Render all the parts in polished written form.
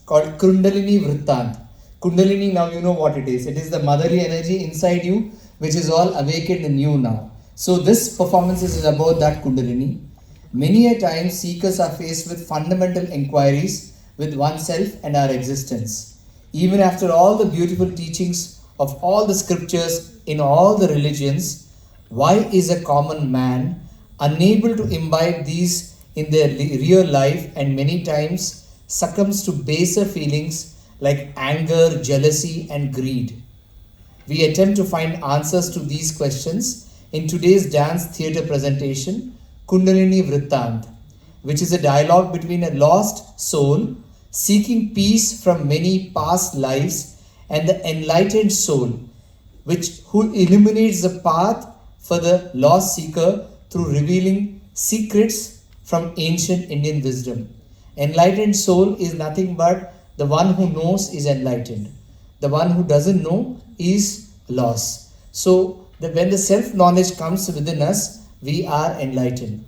called Kundalini Vritant. Kundalini, now you know what it is. It is the motherly energy inside you which is all awakened in you now. So this performance is about that Kundalini. Many a time seekers are faced with fundamental inquiries with oneself and our existence. Even after all the beautiful teachings of all the scriptures in all the religions, why is a common man unable to imbibe these in their real life and many times succumbs to baser feelings like anger, jealousy, and greed? We attempt to find answers to these questions in today's dance theatre presentation, Kundalini Vritant, which is a dialogue between a lost soul seeking peace from many past lives and the enlightened soul, who illuminates the path for the lost seeker through revealing secrets from ancient Indian wisdom. Enlightened soul is nothing but the one who knows is enlightened. The one who doesn't know is lost. So when the self-knowledge comes within us, we are enlightened.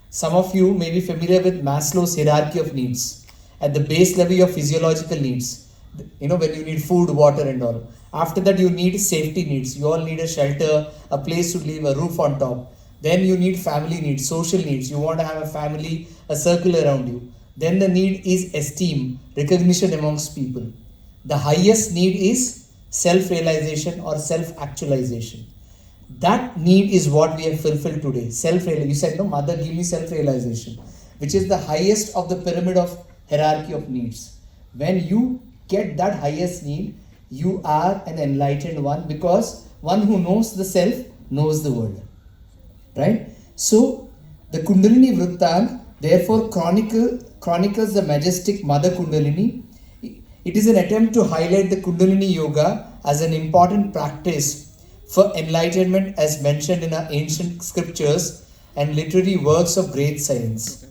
Some of you may be familiar with Maslow's hierarchy of needs. At the base level, your physiological needs. When you need food, water and all. After that, you need safety needs. You all need a shelter, a place to live, a roof on top. Then you need family needs, social needs. You want to have a family, a circle around you. Then the need is esteem, recognition amongst people. The highest need is self-realization or self-actualization. That need is what we have fulfilled today. Self-realization. You said, no, mother, give me self-realization, which is the highest of the pyramid of hierarchy of needs. When you get that highest need, you are an enlightened one, because one who knows the self knows the world. Right? So, the Kundalini Vritant therefore chronicles the majestic Mother Kundalini. It is an attempt to highlight the Kundalini Yoga as an important practice for enlightenment as mentioned in our ancient scriptures and literary works of great science.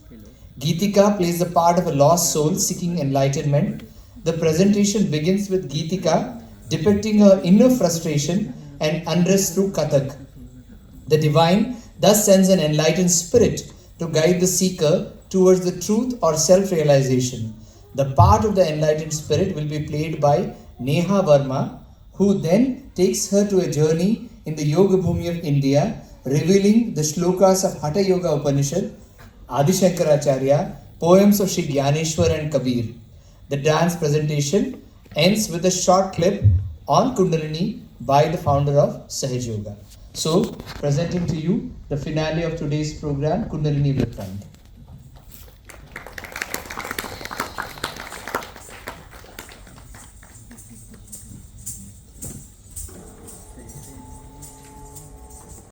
Geetika plays the part of a lost soul seeking enlightenment. The presentation begins with Geetika depicting her inner frustration and unrest through Kathak. The divine thus sends an enlightened spirit to guide the seeker towards the truth or self-realization. The part of the enlightened spirit will be played by Neha Verma, who then takes her to a journey in the Yoga Bhumi of India, revealing the shlokas of Hatha Yoga Upanishad, Adi Shankaracharya, poems of Sri Gyaneshwar and Kabir. The dance presentation ends with a short clip on Kundalini by the founder of Sahaja Yoga. So, presenting to you the finale of today's program, Kundalini Vritant.